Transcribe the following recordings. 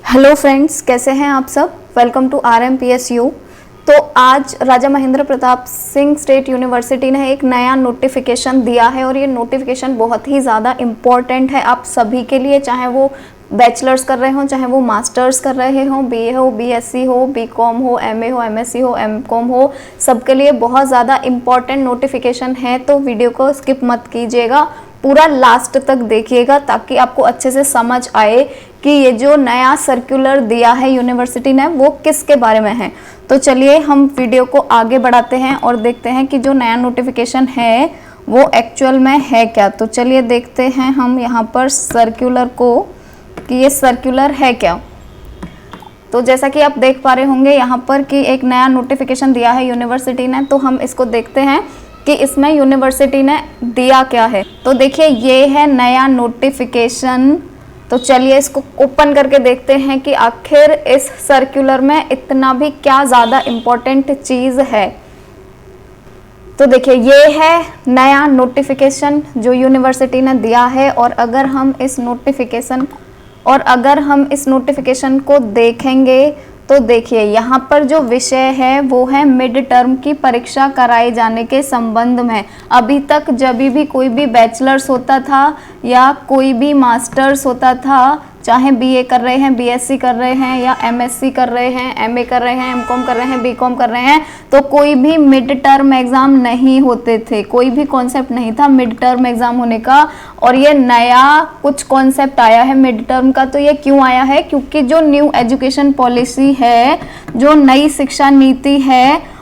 Hello friends, कैसे हैं आप सब। Welcome to RMPSU। तो आज राजा महेंद्र प्रताप सिंह स्टेट यूनिवर्सिटी ने एक नया नोटिफिकेशन दिया है और ये नोटिफिकेशन बहुत ही ज़्यादा इम्पॉर्टेंट है आप सभी के लिए, चाहे वो बैचलर्स कर रहे हों, चाहे वो मास्टर्स कर रहे हों, BA हो, BSc हो, BCom हो, MA हो, MSc हो, MCom हो, सबके लिए बहुत ज़्यादा इम्पॉर्टेंट नोटिफिकेशन है। तो वीडियो को स्किप मत कीजिएगा, पूरा लास्ट तक देखिएगा ताकि आपको अच्छे से समझ आए कि ये जो नया सर्कुलर दिया है यूनिवर्सिटी ने वो किसके बारे में है। तो चलिए हम वीडियो को आगे बढ़ाते हैं और देखते हैं कि जो नया नोटिफिकेशन है वो एक्चुअल में है क्या। तो चलिए देखते हैं हम यहाँ पर सर्कुलर को कि ये सर्कुलर है क्या। तो जैसा कि आप देख पा रहे होंगे यहाँ पर कि एक नया नोटिफिकेशन दिया है यूनिवर्सिटी ने, तो हम इसको देखते हैं कि इसमें यूनिवर्सिटी ने दिया क्या है। तो देखिए ये है नया नोटिफिकेशन। तो चलिए इसको ओपन करके देखते हैं कि आखिर इस सर्कुलर में इतना भी क्या ज़्यादा इम्पोर्टेंट चीज़ है। तो देखिए ये है नया नोटिफिकेशन जो यूनिवर्सिटी ने दिया है और अगर हम इस नोटिफिकेशन को देखेंगे तो देखिए यहाँ पर जो विषय है वो है मिड टर्म की परीक्षा कराए जाने के संबंध में। अभी तक जब भी कोई भी बैचलर्स होता था या कोई भी मास्टर्स होता था, चाहे BA कर रहे हैं, BSc कर रहे हैं या MSc कर रहे हैं, MA कर रहे हैं, MCom कर रहे हैं, BCom कर रहे हैं, तो कोई भी मिड टर्म एग्ज़ाम नहीं होते थे, कोई भी कॉन्सेप्ट नहीं था मिड टर्म एग्ज़ाम होने का। और ये नया कुछ कॉन्सेप्ट आया है मिड टर्म का। तो ये क्यों आया है? क्योंकि जो न्यू एजुकेशन पॉलिसी है, जो नई शिक्षा नीति है,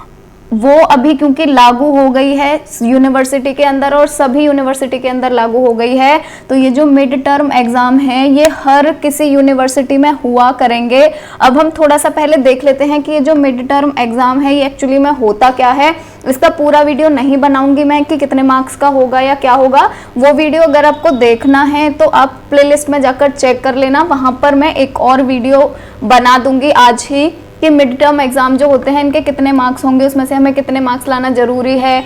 वो अभी क्योंकि लागू हो गई है यूनिवर्सिटी के अंदर और सभी यूनिवर्सिटी के अंदर लागू हो गई है, तो ये जो मिड टर्म एग्ज़ाम है ये हर किसी यूनिवर्सिटी में हुआ करेंगे। अब हम थोड़ा सा पहले देख लेते हैं कि ये जो मिड टर्म एग्ज़ाम है ये एक्चुअली में होता क्या है। इसका पूरा वीडियो नहीं बनाऊंगी मैं कि कितने मार्क्स का होगा या क्या होगा। वो वीडियो अगर आपको देखना है तो आप प्लेलिस्ट में जाकर चेक कर लेना, वहाँ पर मैं एक और वीडियो बना दूंगी आज ही कि मिड टर्म एग्ज़ाम जो होते हैं इनके कितने मार्क्स होंगे, उसमें से हमें कितने मार्क्स लाना ज़रूरी है,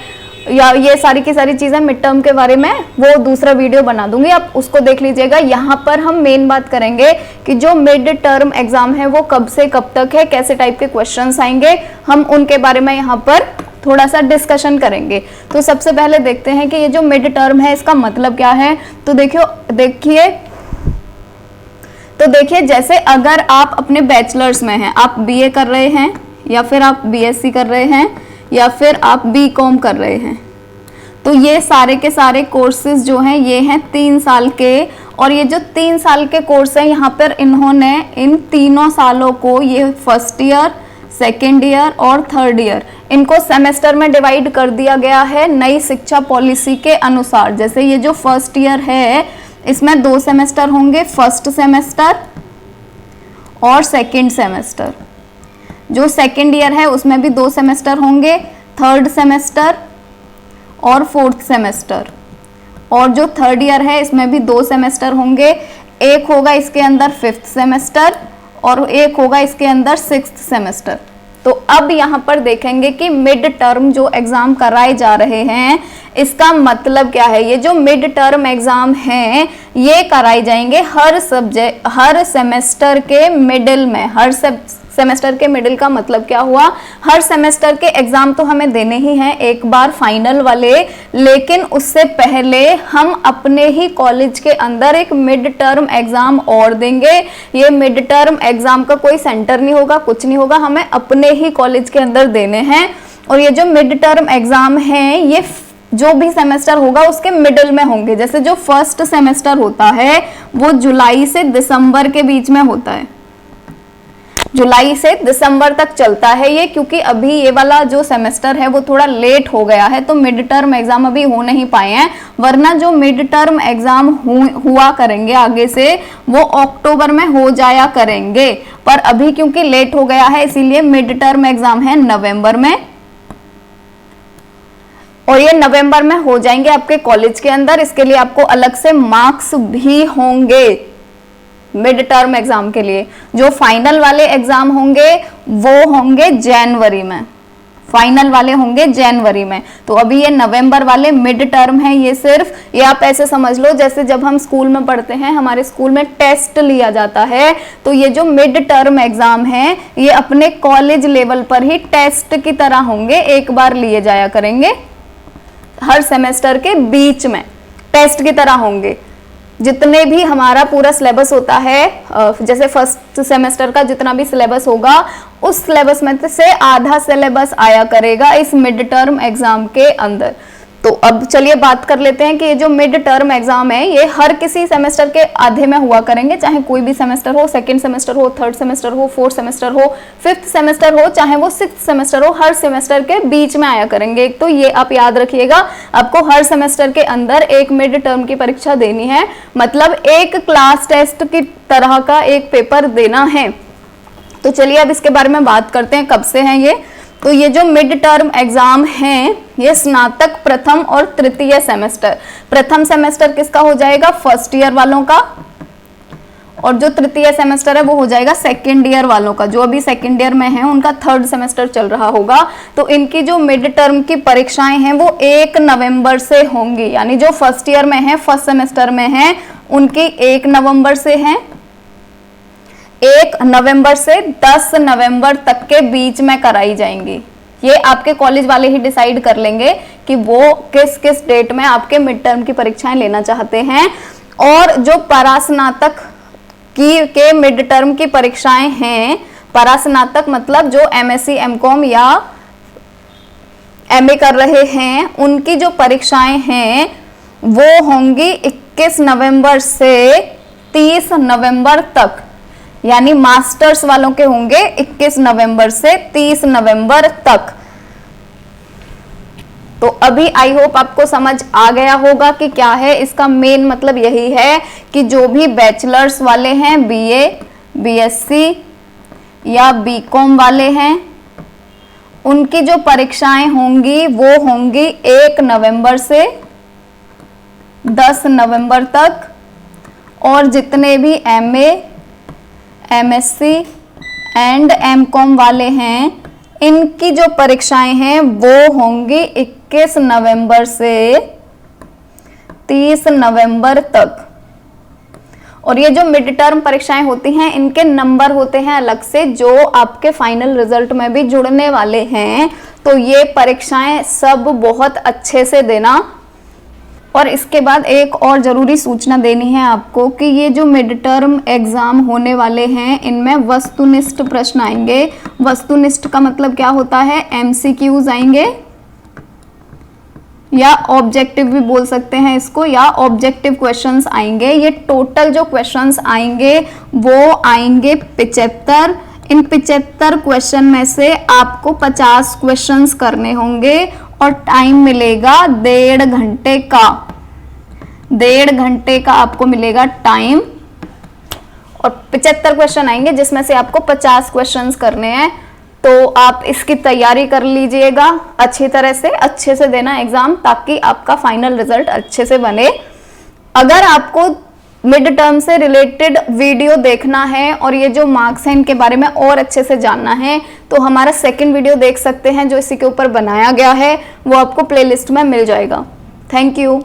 या ये सारी की सारी चीज़ें मिड टर्म के बारे में वो दूसरा वीडियो बना दूंगी, आप उसको देख लीजिएगा। यहाँ पर हम मेन बात करेंगे कि जो मिड टर्म एग्ज़ाम है वो कब से कब तक है, कैसे टाइप के क्वेश्चंस आएंगे, हम उनके बारे में यहाँ पर थोड़ा सा डिस्कशन करेंगे। तो सबसे पहले देखते हैं कि ये जो मिड टर्म है इसका मतलब क्या है। तो देखिए जैसे अगर आप अपने बैचलर्स में हैं, आप BA कर रहे हैं या फिर आप BSc कर रहे हैं या फिर आप BCom कर रहे हैं, तो ये सारे के सारे कोर्सेज जो हैं ये हैं 3 साल के। और ये जो 3 साल के कोर्स हैं यहाँ पर इन्होंने इन तीनों सालों को, ये फर्स्ट ईयर, सेकेंड ईयर और थर्ड ईयर, इनको सेमेस्टर में डिवाइड कर दिया गया है नई शिक्षा पॉलिसी के अनुसार। जैसे ये जो फर्स्ट ईयर है इसमें 2 सेमेस्टर होंगे, फर्स्ट सेमेस्टर और सेकंड सेमेस्टर। जो सेकंड ईयर है उसमें भी 2 सेमेस्टर होंगे, थर्ड सेमेस्टर और फोर्थ सेमेस्टर। और जो थर्ड ईयर है इसमें भी 2 सेमेस्टर होंगे, एक होगा इसके अंदर 5th सेमेस्टर और एक होगा इसके अंदर 6th सेमेस्टर। तो अब यहाँ पर देखेंगे कि मिड टर्म जो एग्ज़ाम कराए जा रहे हैं इसका मतलब क्या है। ये जो मिड टर्म एग्ज़ाम हैं ये कराए जाएंगे हर सेमेस्टर के मिडिल में। हर सेमेस्टर के मिडिल का मतलब क्या हुआ, हर सेमेस्टर के एग्ज़ाम तो हमें देने ही हैं एक बार फाइनल वाले, लेकिन उससे पहले हम अपने ही कॉलेज के अंदर एक मिड टर्म एग्ज़ाम और देंगे। ये मिड टर्म एग्ज़ाम का कोई सेंटर नहीं होगा, कुछ नहीं होगा, हमें अपने ही कॉलेज के अंदर देने हैं। और ये जो मिड टर्म एग्ज़ाम हैं ये जो भी सेमेस्टर होगा उसके मिडिल में होंगे। जैसे जो फर्स्ट सेमेस्टर होता है वो जुलाई से दिसंबर के बीच में होता है, जुलाई से दिसंबर तक चलता है ये, क्योंकि अभी ये वाला जो सेमेस्टर है वो थोड़ा लेट हो गया है तो मिड टर्म एग्जाम अभी हो नहीं पाए हैं, वरना जो मिड टर्म एग्जाम हुआ करेंगे आगे से वो अक्टूबर में हो जाया करेंगे। पर अभी क्योंकि लेट हो गया है इसीलिए मिड टर्म एग्जाम है नवंबर में, और ये नवंबर में हो जाएंगे आपके कॉलेज के अंदर। इसके लिए आपको अलग से मार्क्स भी होंगे मिड टर्म एग्जाम के लिए। जो फाइनल वाले एग्जाम होंगे वो होंगे जनवरी में, फाइनल वाले होंगे जनवरी में। तो अभी ये नवंबर वाले मिड टर्म है। ये आप ऐसे समझ लो जैसे जब हम स्कूल में पढ़ते हैं, हमारे स्कूल में टेस्ट लिया जाता है, तो ये जो मिड टर्म एग्जाम है ये अपने कॉलेज लेवल पर ही टेस्ट की तरह होंगे, एक बार लिए जाया करेंगे, हर सेमेस्टर के बीच में टेस्ट की तरह होंगे। जितने भी हमारा पूरा सिलेबस होता है, जैसे फर्स्ट सेमेस्टर का जितना भी सिलेबस होगा, उस सिलेबस में से आधा सिलेबस आया करेगा इस मिड टर्म एग्जाम के अंदर। तो अब चलिए बात कर लेते हैं कि ये जो मिड टर्म एग्जाम है ये हर किसी सेमेस्टर के आधे में हुआ करेंगे, चाहे कोई भी सेमेस्टर हो, सेकंड सेमेस्टर हो, थर्ड सेमेस्टर हो, फोर्थ सेमेस्टर हो, फिफ्थ सेमेस्टर हो, चाहे वो सिक्स्थ सेमेस्टर हो, हर सेमेस्टर के बीच में आया करेंगे। एक तो ये आप याद रखिएगा, आपको हर सेमेस्टर के अंदर एक मिड टर्म की परीक्षा देनी है, मतलब एक क्लास टेस्ट की तरह का एक पेपर देना है। तो चलिए अब इसके बारे में बात करते हैं, कब से हैं ये। तो ये जो मिड टर्म एग्जाम हैं ये स्नातक प्रथम और तृतीय सेमेस्टर, प्रथम सेमेस्टर किसका हो जाएगा, फर्स्ट ईयर वालों का, और जो तृतीय सेमेस्टर है वो हो जाएगा सेकेंड ईयर वालों का। जो अभी सेकेंड ईयर में है उनका थर्ड सेमेस्टर चल रहा होगा। तो इनकी जो मिड टर्म की परीक्षाएं हैं वो 1 नवंबर से होंगी, यानी जो फर्स्ट ईयर में है, फर्स्ट सेमेस्टर में है, उनकी 1 नवंबर से है, 1 नवंबर से 10 नवंबर तक के बीच में कराई जाएंगी। ये आपके कॉलेज वाले ही डिसाइड कर लेंगे कि वो किस किस डेट में आपके मिड टर्म की परीक्षाएं लेना चाहते हैं। और जो परास्नातक के मिड टर्म की परीक्षाएं हैं, परास्नातक मतलब जो एमएससी एमकॉम या एमए कर रहे हैं, उनकी जो परीक्षाएं हैं वो होंगी 21 नवंबर से 30 नवंबर तक, यानी मास्टर्स वालों के होंगे 21 नवंबर से 30 नवंबर तक। तो अभी आई होप आपको समझ आ गया होगा कि क्या है इसका मेन मतलब। यही है कि जो भी बैचलर्स वाले हैं, बीए, बीएससी या बीकॉम वाले हैं, उनकी जो परीक्षाएं होंगी वो होंगी 1 नवंबर से 10 नवंबर तक। और जितने भी एमए, एमएससी एंड एमकॉम वाले हैं, इनकी जो परीक्षाएं हैं वो होंगी 21 नवंबर से 30 नवंबर तक। और ये जो मिड टर्म परीक्षाएं होती हैं इनके नंबर होते हैं अलग से, जो आपके फाइनल रिजल्ट में भी जुड़ने वाले हैं। तो ये परीक्षाएं सब बहुत अच्छे से देना। और इसके बाद एक और ज़रूरी सूचना देनी है आपको कि ये जो मिड टर्म एग्ज़ाम होने वाले हैं इनमें वस्तुनिष्ठ प्रश्न आएंगे। वस्तुनिष्ठ का मतलब क्या होता है, एमसीक्यूज आएंगे या ऑब्जेक्टिव भी बोल सकते हैं इसको, या ऑब्जेक्टिव क्वेश्चंस आएंगे। ये टोटल जो क्वेश्चंस आएंगे वो आएंगे 75। इन 75 क्वेश्चन में से आपको 50 क्वेश्चंस करने होंगे और टाइम मिलेगा 1.5 घंटे का। 1.5 घंटे का आपको मिलेगा टाइम और 75 क्वेश्चन आएंगे जिसमें से आपको 50 क्वेश्चंस करने हैं। तो आप इसकी तैयारी कर लीजिएगा अच्छी तरह से, अच्छे से देना एग्जाम, ताकि आपका फाइनल रिजल्ट अच्छे से बने। अगर आपको मिड टर्म से रिलेटेड वीडियो देखना है और ये जो मार्क्स हैं इनके बारे में और अच्छे से जानना है तो हमारा सेकंड वीडियो देख सकते हैं जो इसी के ऊपर बनाया गया है, वो आपको प्लेलिस्ट में मिल जाएगा। Thank you.